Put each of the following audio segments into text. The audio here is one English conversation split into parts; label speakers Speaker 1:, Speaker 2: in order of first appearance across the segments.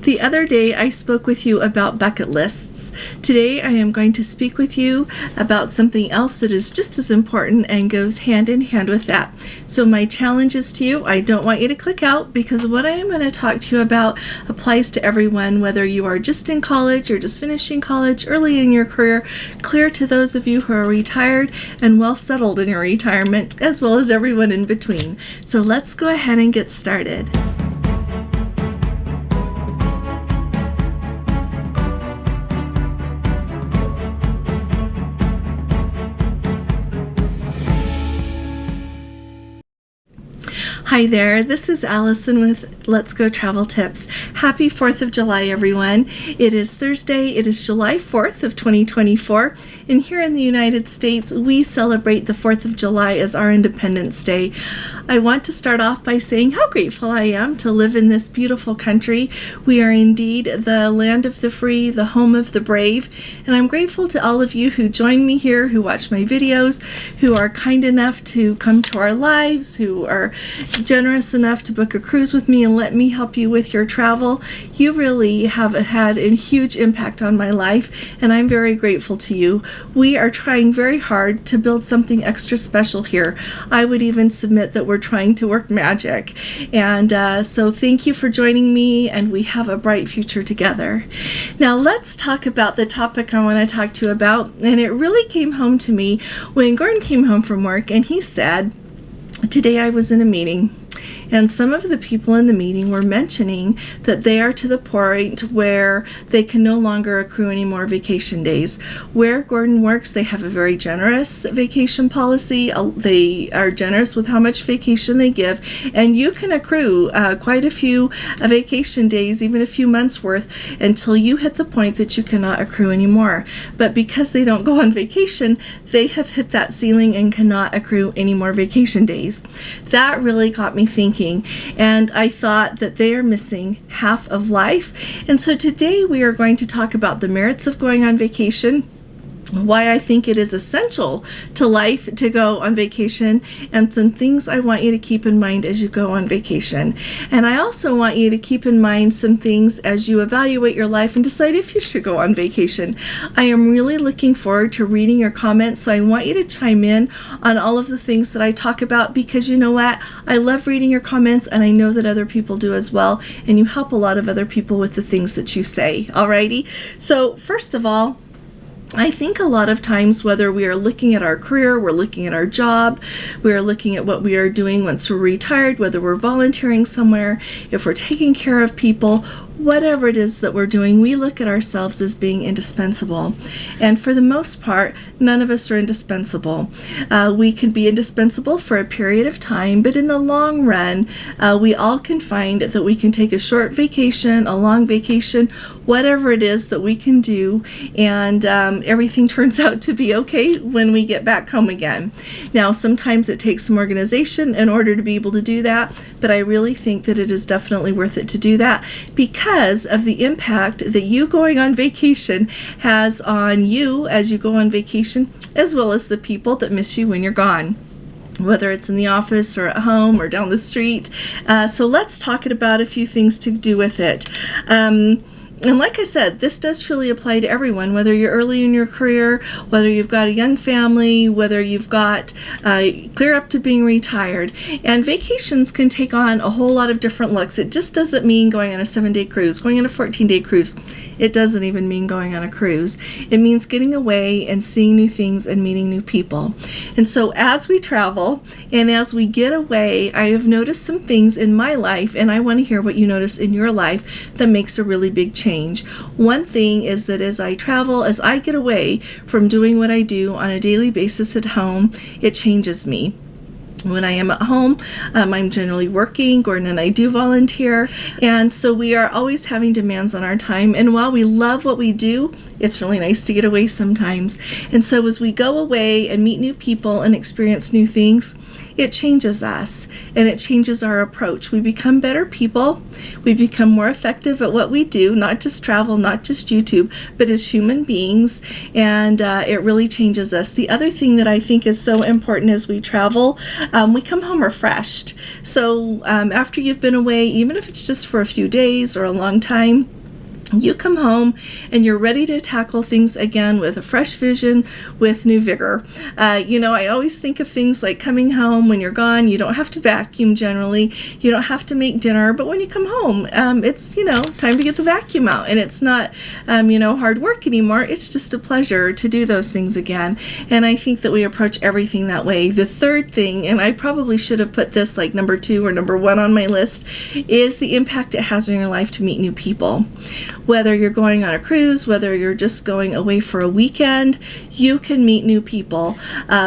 Speaker 1: The other day I spoke with you about bucket lists. Today I am going to speak with you about something else that is just as important and goes hand in hand with that. So my challenge is to you, I don't want you to click out, because what I am going to talk to you about applies to everyone, whether you are just in college or just finishing college, early in your career, clear to those of you who are retired and well settled in your retirement, as well as everyone in between. So let's go ahead and get started. Hi there, this is Allison with Let's Go Travel Tips. Happy 4th of July, everyone. It is Thursday, it is July 4th of 2024, and here in the United States, we celebrate the 4th of July as our Independence Day. I want to start off by saying how grateful I am to live in this beautiful country. We are indeed the land of the free, the home of the brave, and I'm grateful to all of you who join me here, who watch my videos, who are kind enough to come to our lives, who are generous enough to book a cruise with me and let me help you with your travel. You really have had a huge impact on my life, and I'm very grateful to you. We are trying very hard to build something extra special here. I would even submit that we're trying to work magic. And so thank you for joining me, and we have a bright future together. Now let's talk about the topic I want to talk to you about, and it really came home to me when Gordon came home from work, and he said, "Today I was in a meeting, and some of the people in the meeting were mentioning that they are to the point where they can no longer accrue any more vacation days. Where Gordon works, they have a very generous vacation policy. They are generous with how much vacation they give, and you can accrue quite a few vacation days, even a few months worth, until you hit the point that you cannot accrue anymore. But because they don't go on vacation, they have hit that ceiling and cannot accrue any more vacation days." That really got me thinking, and I thought that they are missing half of life. And so today we are going to talk about the merits of going on vacation, why I think it is essential to life to go on vacation, and some things I want you to keep in mind as you go on vacation. And I also want you to keep in mind some things as you evaluate your life and decide if you should go on vacation. I am really looking forward to reading your comments, so I want you to chime in on all of the things that I talk about, because you know what? I love reading your comments, and I know that other people do as well, and you help a lot of other people with the things that you say. Alrighty? So first of all, I think a lot of times, whether we are looking at our career, we're looking at our job, we are looking at what we are doing once we're retired, whether we're volunteering somewhere, if we're taking care of people, whatever it is that we're doing, we look at ourselves as being indispensable. And for the most part, none of us are indispensable. We can be indispensable for a period of time, but in the long run, we all can find that we can take a short vacation, a long vacation, whatever it is that we can do, and everything turns out to be okay when we get back home again. Now, sometimes it takes some organization in order to be able to do that, but I really think that it is definitely worth it to do that, because of the impact that you going on vacation has on you as you go on vacation, as well as the people that miss you when you're gone, whether it's in the office or at home or down the street. So let's talk about a few things to do with it. And like I said, this does truly apply to everyone, whether you're early in your career, whether you've got a young family, whether you've got clear up to being retired. And vacations can take on a whole lot of different looks. It just doesn't mean going on a 7-day cruise, going on a 14-day cruise. It doesn't even mean going on a cruise. It means getting away and seeing new things and meeting new people. And so as we travel and as we get away, I have noticed some things in my life, and I want to hear what you notice in your life that makes a really big change. One thing is that as I travel, as I get away from doing what I do on a daily basis at home, it changes me. When I am at home, I'm generally working. Gordon and I do volunteer, and so we are always having demands on our time. And while we love what we do, it's really nice to get away sometimes. And so as we go away and meet new people and experience new things, it changes us and it changes our approach. We become better people. We become more effective at what we do, not just travel, not just YouTube, but as human beings, and it really changes us. The other thing that I think is so important as we travel, we come home refreshed. So after you've been away, even if it's just for a few days or a long time, you come home and you're ready to tackle things again with a fresh vision, with new vigor. I always think of things like coming home when you're gone. You don't have to vacuum generally. You don't have to make dinner. But when you come home, it's, time to get the vacuum out. And it's not, hard work anymore. It's just a pleasure to do those things again. And I think that we approach everything that way. The third thing, and I probably should have put this like number 2 or number 1 on my list, is the impact it has in your life to meet new people. Whether you're going on a cruise, whether you're just going away for a weekend, you can meet new people.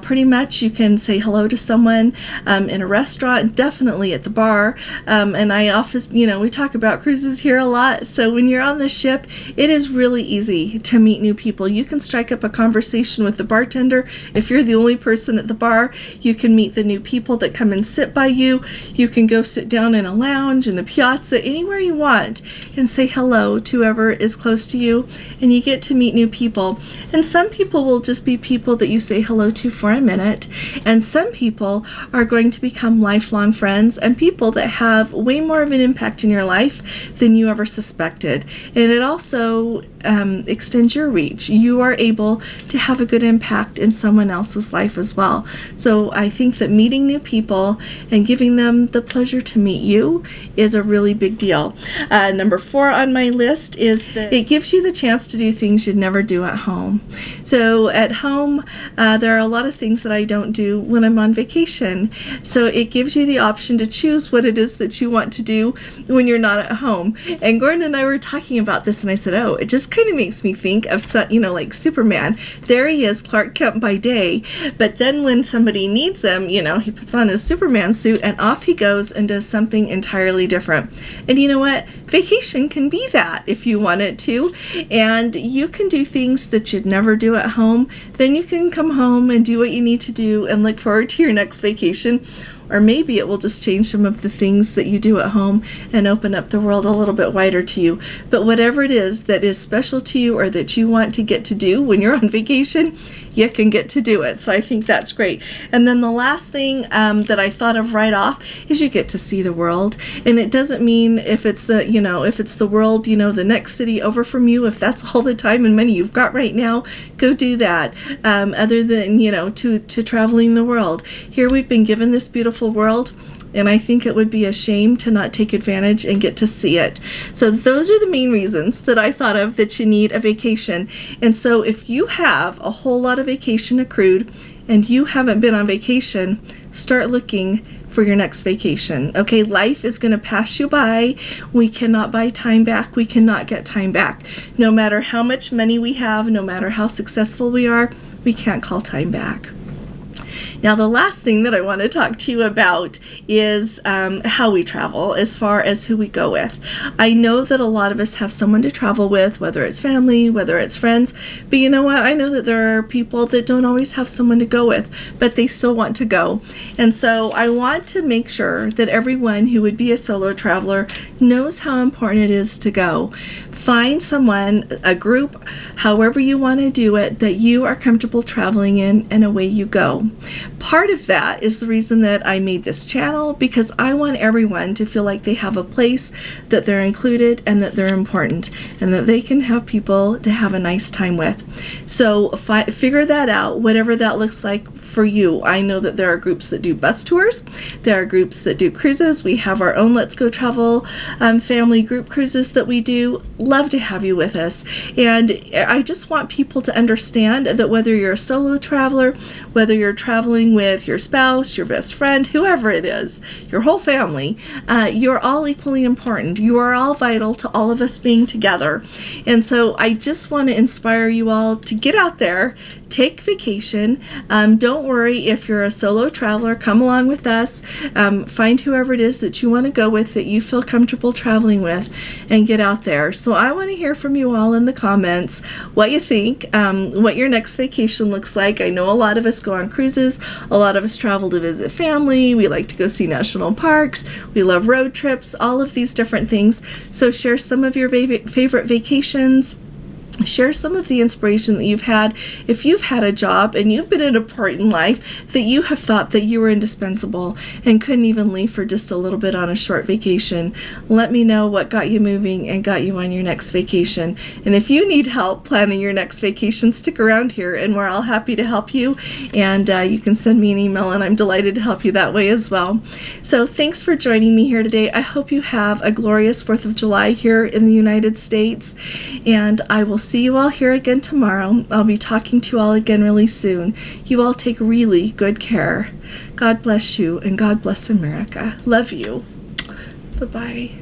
Speaker 1: Pretty much you can say hello to someone in a restaurant, definitely at the bar. And I often, we talk about cruises here a lot. So when you're on the ship, it is really easy to meet new people. You can strike up a conversation with the bartender. If you're the only person at the bar, you can meet the new people that come and sit by you. You can go sit down in a lounge, in the piazza, anywhere you want, and say hello to whoever is close to you, and you get to meet new people. And some people will just be people that you say hello to for a minute, and some people are going to become lifelong friends and people that have way more of an impact in your life than you ever suspected. And it also extends your reach. You are able to have a good impact in someone else's life as well. So I think that meeting new people and giving them the pleasure to meet you is a really big deal. Number 4 on my list is that it gives you the chance to do things you'd never do at home. So at home, there are a lot of things that I don't do when I'm on vacation. So it gives you the option to choose what it is that you want to do when you're not at home. And Gordon and I were talking about this, and I said, it just kind of makes me think of, like Superman. There he is, Clark Kent by day, but then when somebody needs him, he puts on his Superman suit and off he goes and does something entirely different. And you know what? Vacation can be that if you want it to, and you can do things that you'd never do at home. Then you can come home and do what you need to do and look forward to your next vacation. Or maybe it will just change some of the things that you do at home and open up the world a little bit wider to you. But whatever it is that is special to you or that you want to get to do when you're on vacation, you can get to do it. So I think that's great. And then the last thing that I thought of right off is you get to see the world. And it doesn't mean if it's the world, the next city over from you, if that's all the time and money you've got right now, go do that. Other than, to traveling the world. Here we've been given this beautiful world, and I think it would be a shame to not take advantage and get to see it. So those are the main reasons that I thought of that you need a vacation. And so if you have a whole lot of vacation accrued and you haven't been on vacation, start looking for your next vacation. Okay, life is going to pass you by. We cannot buy time back. We cannot get time back. No matter how much money we have, no matter how successful we are, we can't call time back. Now, the last thing that I want to talk to you about is how we travel as far as who we go with. I know that a lot of us have someone to travel with, whether it's family, whether it's friends, but you know what? I know that there are people that don't always have someone to go with, but they still want to go. And so I want to make sure that everyone who would be a solo traveler knows how important it is to go. Find someone, a group, however you want to do it, that you are comfortable traveling in, and away you go. Part of that is the reason that I made this channel, because I want everyone to feel like they have a place, that they're included, and that they're important, and that they can have people to have a nice time with. So figure that out, whatever that looks like for you. I know that there are groups that do bus tours. There are groups that do cruises. We have our own Let's Go Travel family group cruises that we do. Love to have you with us. And I just want people to understand that whether you're a solo traveler, whether you're traveling with your spouse, your best friend, whoever it is, your whole family, you're all equally important. You are all vital to all of us being together. And so I just want to inspire you all to get out there, take vacation. Don't don't worry if you're a solo traveler. Come along with us. Find whoever it is that you want to go with, that you feel comfortable traveling with, and get out there. So I want to hear from you all in the comments what you think, what your next vacation looks like. I know a lot of us go on cruises. A lot of us travel to visit family. We like to go see national parks. We love road trips, all of these different things. So share some of your favorite vacations. Share some of the inspiration that you've had. If you've had a job and you've been at a point in life that you have thought that you were indispensable and couldn't even leave for just a little bit on a short vacation, let me know what got you moving and got you on your next vacation. And if you need help planning your next vacation, stick around here and we're all happy to help you. And you can send me an email and I'm delighted to help you that way as well. So thanks for joining me here today. I hope you have a glorious 4th of July here in the United States. And I will see you all here again tomorrow. I'll be talking to you all again really soon. You all take really good care. God bless you and God bless America. Love you. Bye-bye.